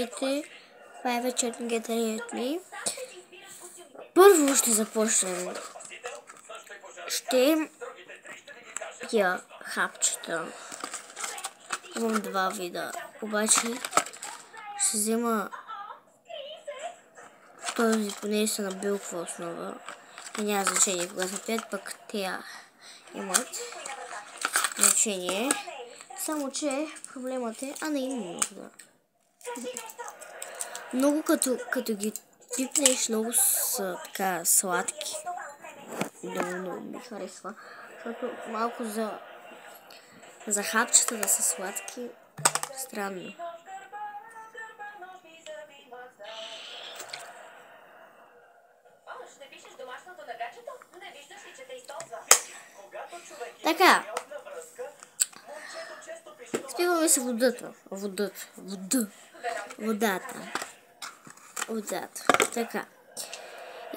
Здравейте! Това е вечерният ми. Първо ще започнем. Ще пия хапчета. Имам два вида. Обаче ще взема този, понеже са на билкова основа. И няма значение кога се пият, пък те имат значение. Само че проблемът е, не има много да. Много като ги пипнеш, много са така сладки. Много ми харесва. Защото малко за хапчета да са сладки, странно. Така. Спиваме се водата. Така.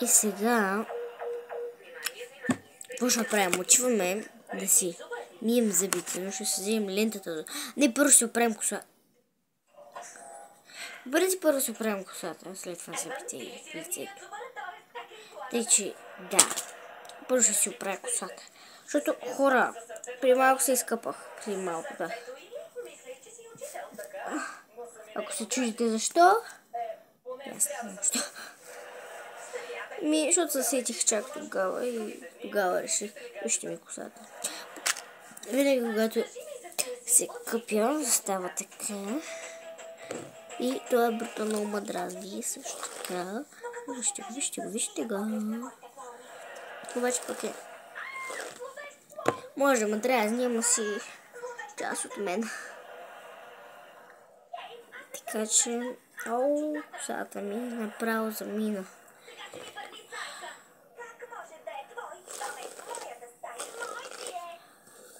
И сега какво ще правим? Отиваме да си мием зъбите, но ще си вземем лентата. Не, първо ще оправим косата. Първо ще оправим косата, след това зъбите и лицето. Тъй, че да. Първо ще си оправя косата. Защото хора, при малко се изкъпах. При малко, да. Ако се чудите защо, ясно защо. Защото се сетих чак тогава и тогава реших, вижте ми косата. Винаги когато се къпя, става така. И това брутално ме дразни също така. Вижте го. Обаче пък е. Може да ме дразни, ама си част от мен. Така че, косата ми направо замина.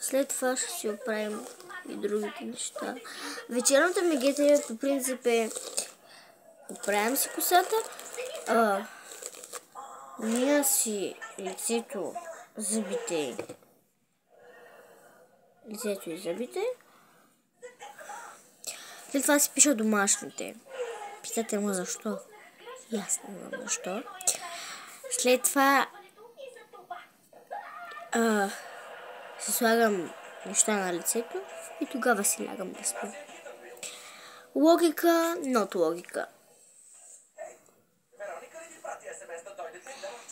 След това ще си оправим и другите неща. Вечерната мегета по принцип е оправям си косата, мия си лицето и зъбите. След това си пиша домашните. Питате му защо? Ясно знам защо. След това си слагам неща на лицето и тогава си лягам да спя. Логика, not логика.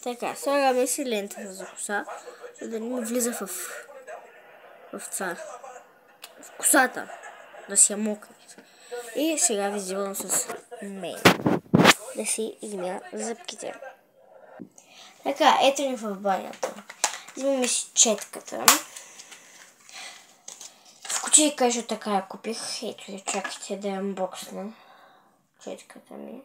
Така, слагаме си лентата за коса, за да не ми влиза в косата, да си я мокне. И сега ви взимам с мен да си измия зъбките. Така, ето ни в банята. Взимаме си четката. В кутия кажа така я купих. Ето я, чакайте да я анбоксна четката ми.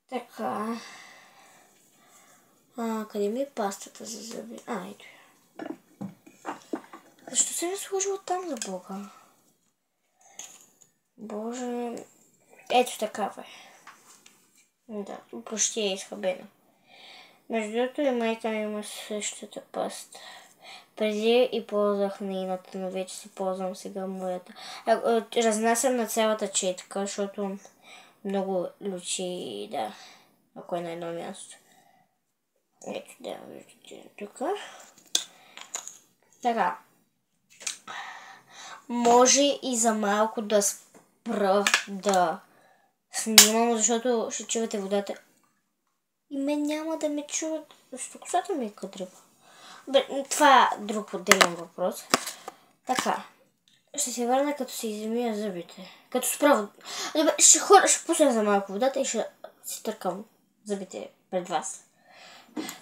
Така. Къде ми е пастата за зъби? Ето я. Защо се ми сложила там за Бога? Боже. Ето такава е. Да, почти е изхабена. Между другото и майка ми има същата паста. Преди и ползвах нейната, но вече си ползвам сега моята. Разнасям на цялата четка, защото много лучи, да, ако е на едно място. Ето, да, виждате тук. Така. Може и за малко да спра да снимам, защото ще чувате водата. И мен няма да ме чуват, защото косата ми е кадриба. Това е друг отделен въпрос. Така. Ще се върна като се измия зъбите. Като справа. Добре, ще пусна за малко водата и ще си търкам зъбите пред вас.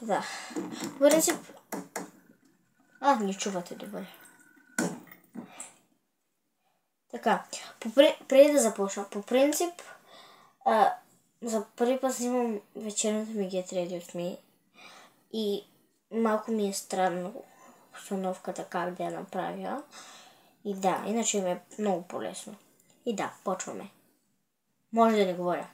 Да. В принцип. Не чувате добре. Така. Преди да започна. По принцип. За първи път снимам вечерната ми Get Ready With Me и малко ми е странно постановката как да я направя. И да, иначе ми е много по-лесно. И да, почваме. Може да не говоря.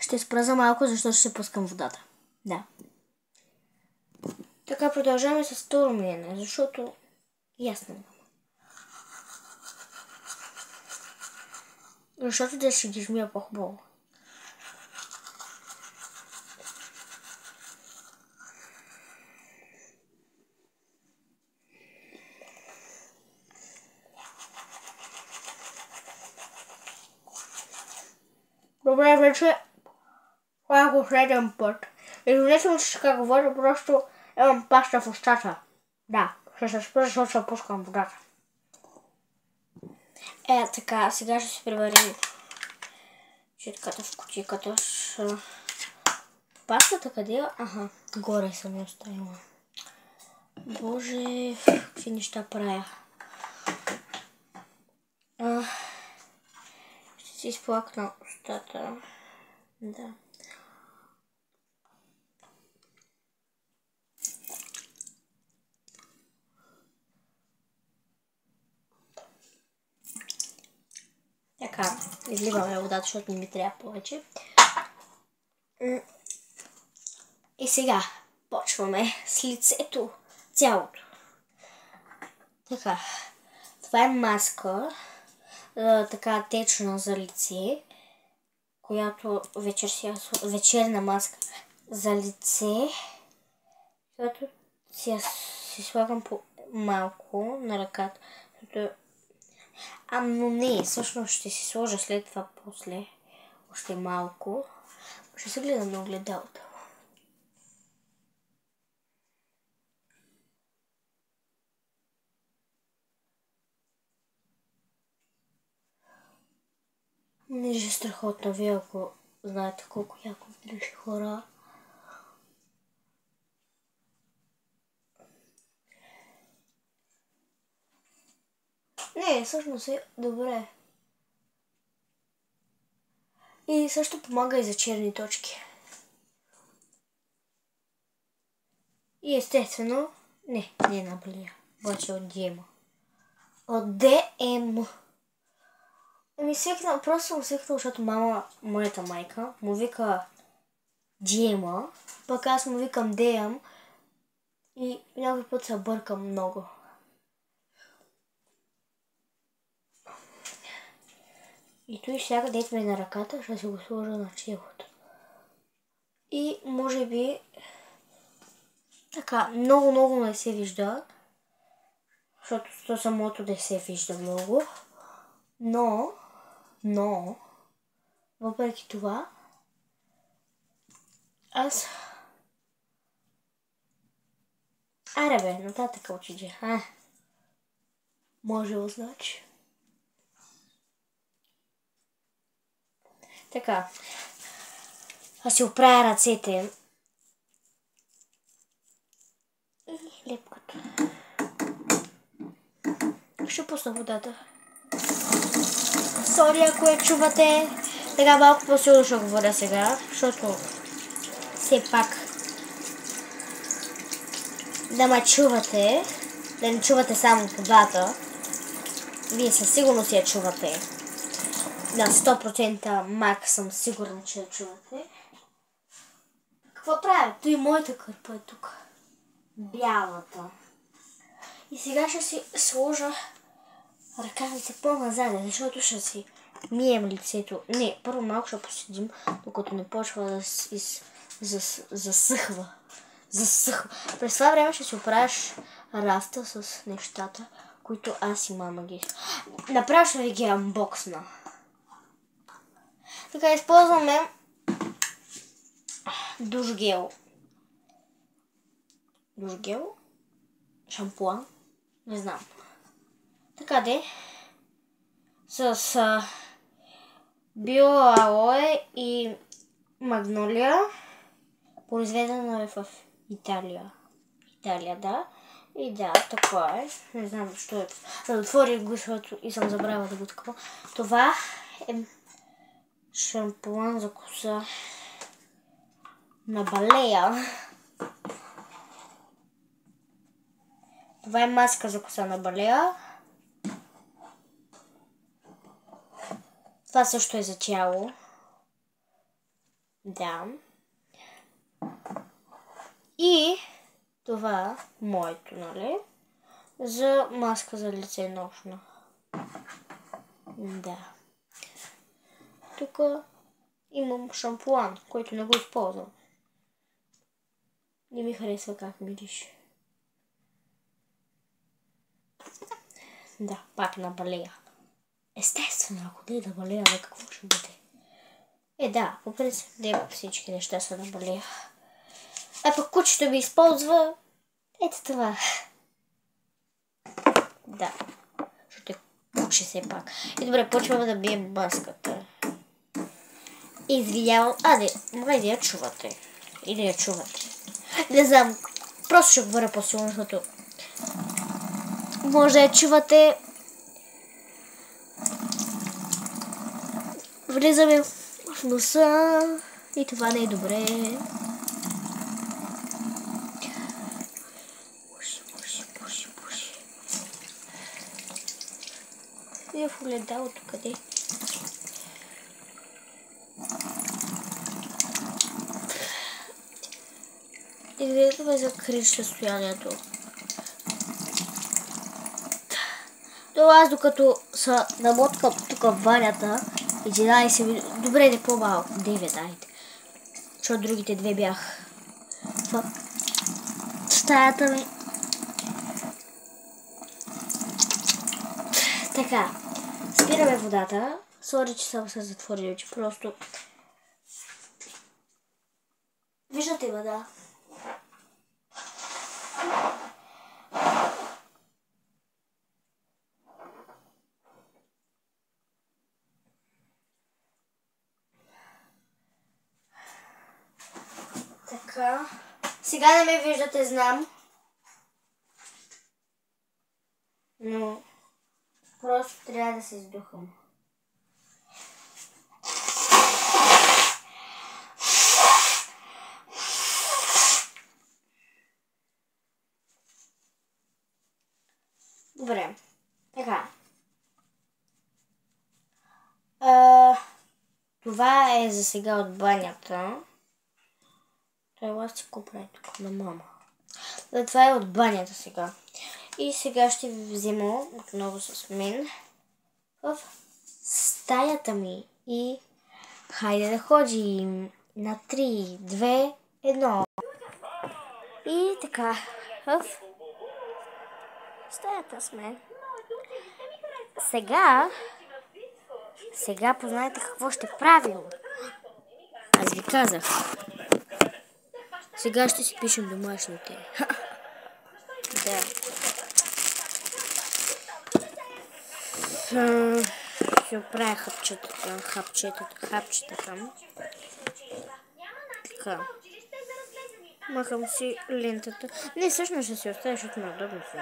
Ще спра за малко, защото ще пускам водата. Да. Така продължаваме с второ миене, защото ясно. Защото да ще ги жмия по-хубаво. Добре, вече това е последен път. Извинете ме, че така говоря, просто имам паста в устата. Да, ще се спра, защото ще пускам водата. Така, сега ще си приберем четката в кутийката с пастата. Къде е? Аха, горе съм я оставила. Боже, какви неща правя. Ще си изплакна устата. Да. Така, изливаме водата, защото не ми трябва повече. И сега почваме с лицето цялото. Така, това е маска, така течна за лице, която вечерна маска за лице, която си слагам по малко на ръката. Но не, всъщност ще си сложа след това после още малко. Ще се гледам на огледалото. Не е страхотно, вие ако знаете колко яко изглежда, хора. Не, всъщност е добре. И също помага и за черни точки. И естествено, не е на Балия, обаче от DM. От DM. Просто му свикнал, защото моята майка, му вика DM, пък аз му викам DM и някой път се бъркам много. И той всяка дет ме на ръката, ще си го сложа на челото. И може би така, много не се вижда, защото то самото да се вижда много, но въпреки това аз аре бе, нататък отиде. Може да значи. Така, аз си оправя ръцете и лепката. Ще пусна водата. Сори, ако я чувате. Така малко по-силно ще говоря сега, защото все пак да ме чувате, да не чувате само водата. Вие със сигурност я чувате. На 100% мак съм сигурна, че я чувате. Какво правя? Той моята кърпа е тук. Бялата. И сега ще си сложа ръкавите по-назад, защото ще си мием лицето. Не, първо малко ще поседим, докато не почва да засъхва. През това време ще си оправяш раста с нещата, които аз и мама ги. Направо ще ви ги анбоксна. Така, използваме душгел. Душгел? Шампуан? Не знам. Така де. С биоалое и магнолия. Произведена е в Италия. Да. И да, така е. Не знам защо е. Да отворих го, защото и съм забравила да го такова. Това е шампуан за коса на Балея. Това е маска за коса на Балея. Това също е за тяло. Да. И това моето, нали? За маска за лице нощна. Да. Тук имам шампуан, който не го използвам. Не ми харесва как мирише. Да, пак на балея. Естествено, ако не е на балея, на какво ще бъде? Да, по принцип, всички неща са на балея. А пък кучето ми използва ето това. Да, защото е куче все пак. И добре, почваме да бием маската. Извинявам. Май да я чувате. Или я чувате. Не знам. Просто ще говоря по-силно, защото може да я чувате. Влизаме в носа и това не е добре. Пуши. И в огледалото къде? И видите за криш състоянието. То аз докато са намоткам тук в ванята 11, добре не по-малко, 9, айде. Защото другите две бях в стаята ми. Така, спираме водата. Сори, че съм се затворил, че просто... Виждате вода. Така. Сега не ме виждате, знам. Но просто трябва да се издухам. Добре. Така. Това е за сега от банята. Трябва да си го прави тук на мама. Това е от банята сега. И сега ще ви взема отново с мен в стаята ми. И хайде да ходим на 3, 2, 1. И така, в стаята сме. Сега познайте какво ще правим. Аз ви казах. Сега ще си пишем домашните. Да. Ще оправя хапчетата. Така. Махам си лентата. Не, всъщност ще си оставя, защото ме удобно си.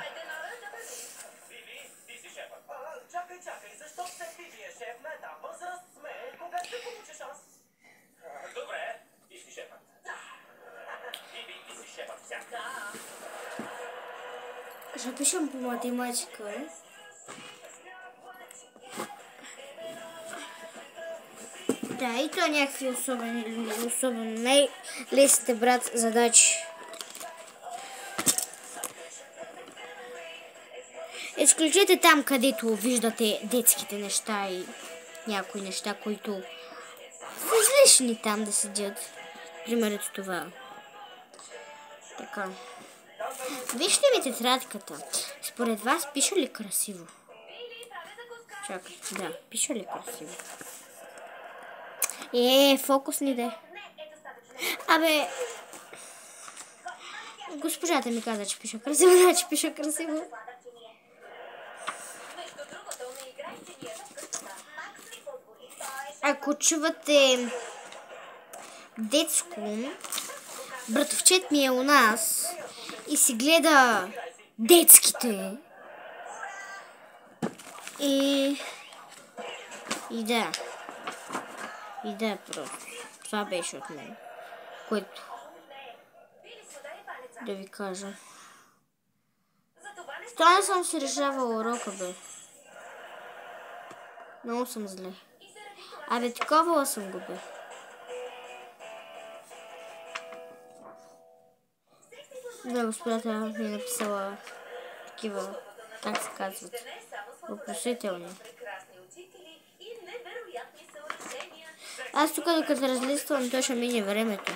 Ще пишем по математика. Да, и то някакви особено най-лесните, брат, задачи. Изключете там, където виждате детските неща и някои неща, които са излишни там да седят. Примерът това. Така. Вижте ми тетрадката. Според вас пиша ли красиво? Чакай, да, пиша ли красиво? Фокус ни де. Госпожата ми каза, че пиша красиво, значи пиша красиво. Ако чувате детско, братовчет ми е у нас и си гледа детските. И да. Просто. Това беше от мен. Което да ви кажа. Това не съм си решавала урока, бе. Много съм зле. Таковала съм го, бе. Да, господата ми е написала такива, как се казват, въпросителни. Аз тук докато разлиствам, то ще мине времето.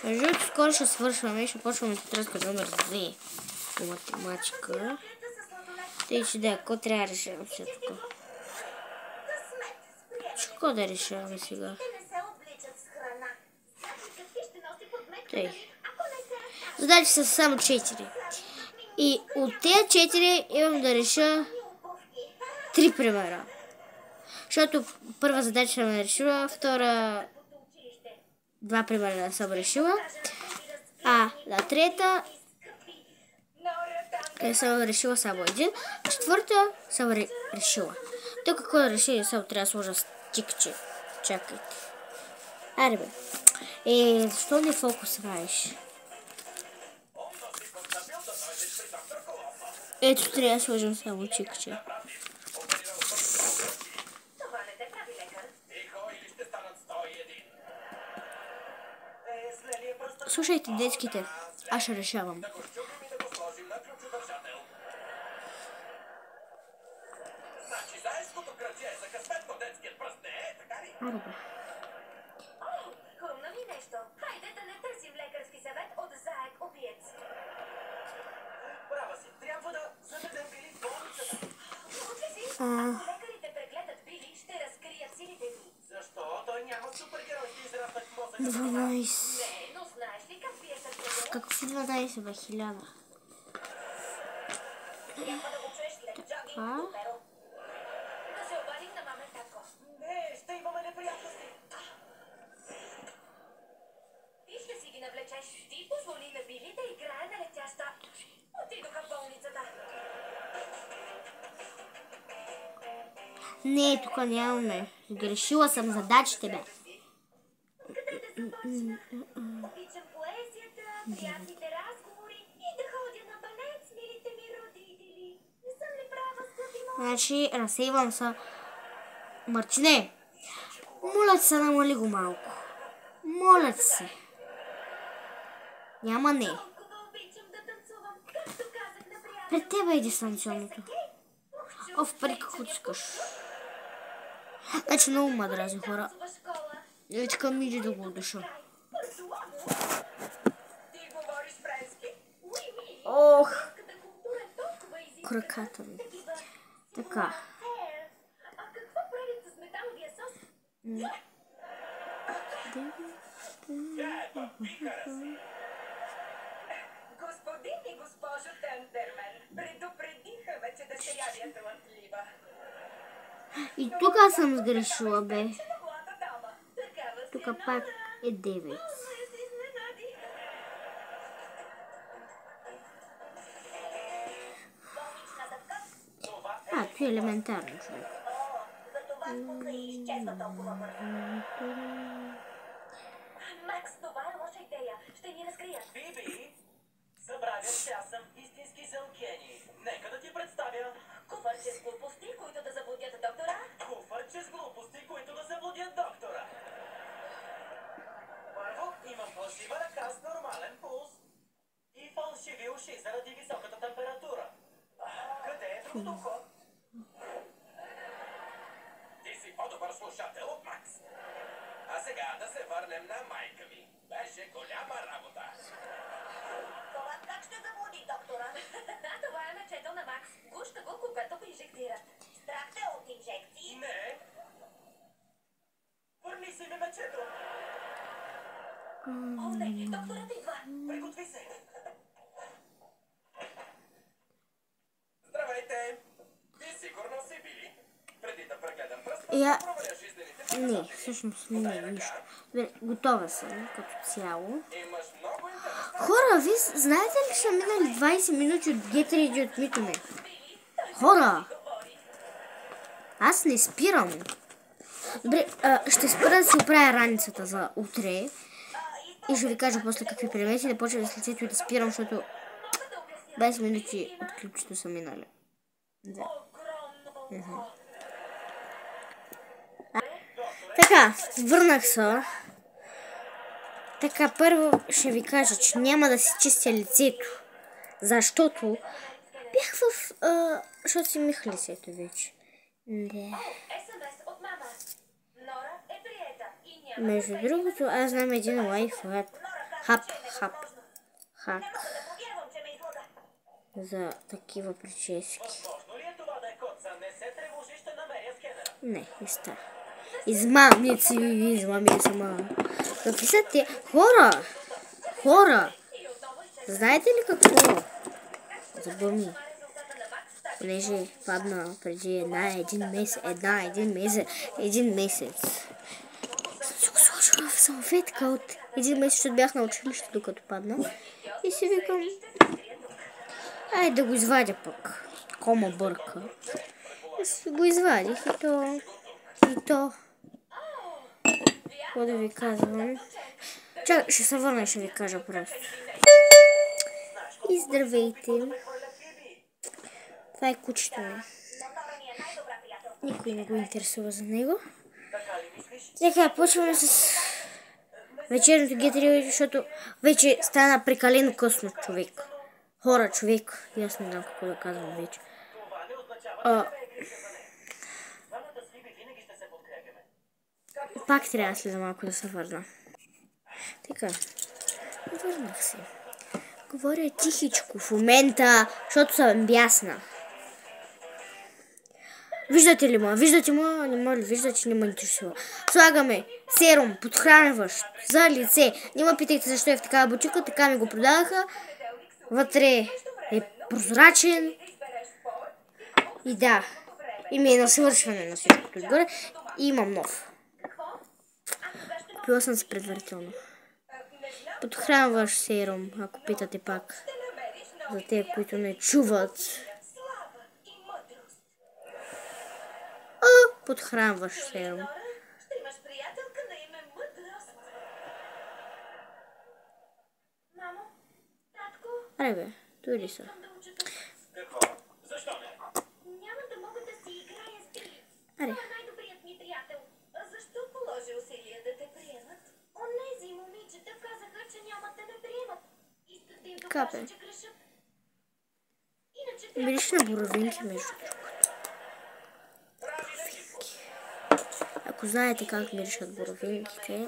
Между другото, скоро ще свършваме и ще почваме тетрадка номер 2 по математика. Тъй, че да, какво трябва да решавам сега тук? Какво да решаваме сега? Тъй. Задачи са само 4. И от тези 4 имам да реша 3 примера. Защото първа задача съм решила, втора 2 примера не съм решила, а на трета съм решила само един, четвърта съм решила. Тук какво да реши, само трябва да сложа стикче. Чакайте. Аре бе. Защо не фокус правиш? Ето трябва да сложим само чикче. Слушайте, детските, аз ще решавам. Арбе. Хрумна ми нещо. Хайде да не търсим лекарски съвет от заек убиец. Права си, трябва да заведем Били в болницата. Ако лекарите прегледат Били, ще разкрият силите ми. Защо? Той няма супергерой да израснат мозъка. 12. Не, но знаеш ли как вие сърцето? Какви 12 бе? 1000. Трябва да го чуеш след джогинг, Перо. Да се обадим на мама татко. Не, ще имаме неприятности. Ти ще си ги навлечеш. Ти позволи на Били да играе на летяща. Отидоха в болницата. Не, тук нямаме. Грешила съм задачите, бе. Обичам поезията, приятните разговори и да ходя на балет с милите ми родители. Не съм ли права, скъпи мои? Значи, разсейвам се. Марчине, моля се, намали го малко. Моля се. Няма не. Толкова обичам да танцувам, както казах на приятел. Пред тебе е дистанционното. Оф, пари какво искаш. Значи много ма дрази, хора. И така ми иде да го душа. Ти говориш френски? Ох, краката ми. Така. А какво правят с металовия сос? Господин и госпожо Тендермен, предупредиха вече да се явя талантлива. И тук съм сгрешила, бе. Млада дама, такава си Тук пак е 9. Много се изненади. Болнична дъвка? Това е елементарно, човек. За това звука и изчезва толкова бързо. Макс, това е лоша идея. Ще ни разкрият. Биби, забравяш, че аз съм истински селкени. Нека да ти представя. Куфарче с глупости, които да заблудят доктора. Куфарче с глупости, които да заблудят доктора. Първо, имам фалшива ръка с нормален пулс и фалшиви уши заради високата температура. Къде е другото ухо? Ти си по-добър слушател от Макс. А сега да се върнем на майка ми. Беше голяма работа. Това как ще заблуди доктора? Това е мечето на Макс. Гуща го, когато го инжектират. Страх те от инжекции? Не. Върни си ми мечето. О, не, докторът идва. Приготви се. Здравейте. Ти сигурно си Били? Преди да прегледам пръста, проверя жизнените. Не, всъщност не, нищо. Добре, готова съм като цяло. Имаш много интересно. Хора, вие знаете ли, че са минали 20 минути от Get Ready от Митоме? Хора! Аз не спирам. Добре, ще спра да си оправя раницата за утре. И ще ви кажа после какви предмети да почва да с лицето и да спирам, защото 20 минути от клипчето са минали. Да. Така, върнах се. Така, първо ще ви кажа, че няма да си чистя лицето, защото бях в... защото си мих лицето вече. Да. Между другото, аз знам един лайфхак. Хак. За такива прически. Не става. Измамници, Какви са те? Хора! Знаете ли какво? Забърни. Понеже падна преди един месец. Съм се сложила в салфетка от един месец, защото бях на училище, докато падна. И си викам, айде да го извадя пък. Кома бърка. И си го извадих и то. Какво да ви казвам? Чакай, ще се върна и ще ви кажа просто. И здравейте. Това е кучето ми. Никой не го интересува за него. Така, почваме с вечерното гетерио, защото вече стана прекалено късно, човек. Човек. И аз не знам какво да казвам вече. Пак трябва след малко да се върна. Така, върнах се. Говоря тихичко в момента, защото съм бясна. Виждате ли ма? Не ме ли виждате, не ме интересува. Слагаме серум, подхранващ за лице. Не ме питайте защо е в такава бутилка, така ми го продадаха. Вътре е прозрачен. И да, и ми е на свършване на всичкото отгоре. И имам нов. Купила съм се предварително. Подхранващ серум, ако питате пак. За те, които не чуват. Подхранващ серум. Аре бе, дойди са. Какво? Защо не? Няма да мога да си играя с Били. Аре. Това е най-добрият ми приятел. Защо положи усилия да те приемат? Онези момичета казаха, че няма да ме приемат. Искат да им докажат, че грешат. Иначе Мириш на боровинки, между другото. Ако знаете как миришат боровинките...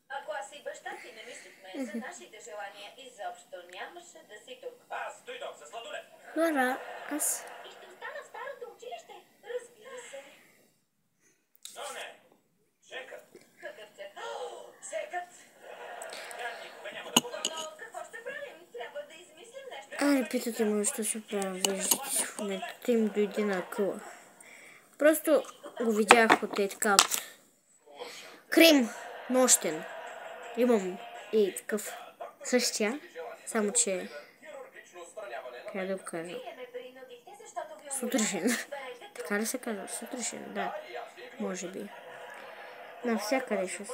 Ако аз и баща ти не мислихме за нашите желания, изобщо нямаше да си тук. Аз дойдох за сладолед. Добре, аз... И ще остана в старото училище? Разбира се. Но не. Чекът. Какъв чек? Чекът. Тя никога няма да повърна. Но какво ще правим? Трябва да измислим нещо. Аре, питате ме, що ще правя, виждате си в момента. Той ми дойде на къла. Просто го видях от така от... Крем нощен. Имам и такъв същия, само че... Как да го кажа? Вие ме принудихте, защото ви Сутрешен. Така ли се казва? Сутрешен, да. Може би. Навсякъде ще...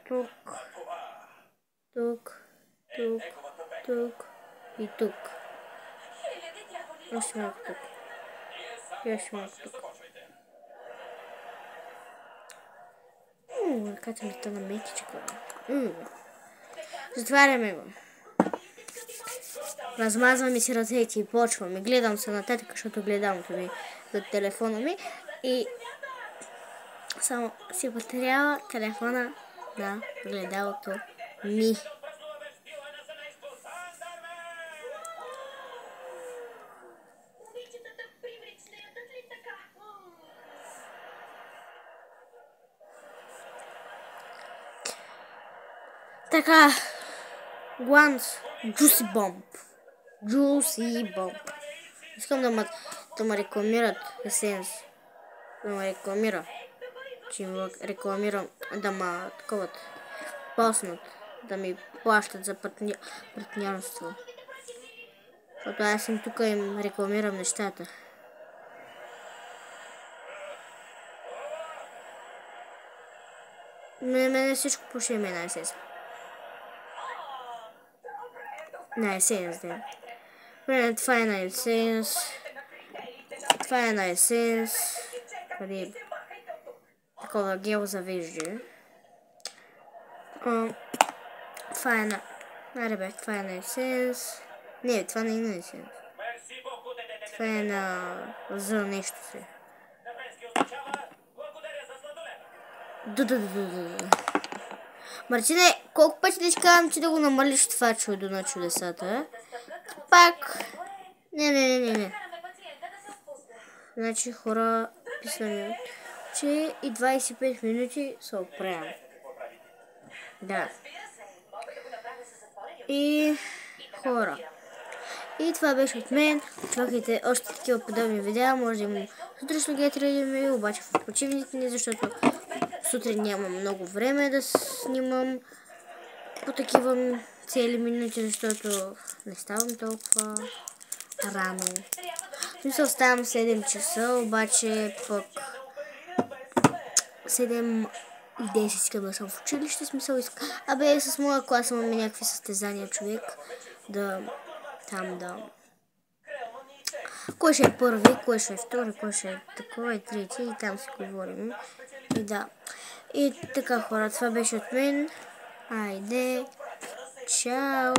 Тук. И тук. хиляди дяволи. Още малко тук. И още малко тук. Ръката ми стана мекичка. Затваряме го. Размазвам ми си ръцете и почвам. И гледам се нататък, защото гледалното ми за телефона ми. И само си потерява телефона на гледалото ми. Момичетата приврич не ядат ли така? Така. Гланс. Juicy Bomb. Искам да ме рекламират Есенс. Да ме рекламира. Че ме рекламирам да ме таковат. Поснат. Да ми плащат за партньорство. Защото аз съм тук и им рекламирам нещата. Мене всичко пуши ме на Есенс. На Есенс, да. Това е на Есенс. Това е на Есенс. Такова гел за вежди. Това е на... Аре бе, това е на есенс. Не, това не е на есенс. Мерси боку, де. Това е на... за нещо си. На френски означава благодаря за сладоледа. Мартине, колко пъти да ти казвам, че да го намалиш това чудо на чудесата? Пак. Не. Караме пациента да се отпусне. Значи хора, писаме, че и 25 минути се оправям. Да. Разбира се, мога да го направя с затворени очи. И хора. И това беше от мен. Чакайте още такива подобни видеа. Може да има сутрешно гейтредим, обаче в почивните ни, защото сутрин нямам много време да снимам по такива цели минути, защото не ставам толкова рано. В смисъл ставам 7 часа, обаче пък 7 и 10 искам да съм в училище, смисъл искам. Абе, с моя клас имаме някакви състезания, човек, да кой ще е първи, кой ще е втори, кой ще е такова и трети, и там си говорим. И да. И така хора, това беше от мен. Айде, чао!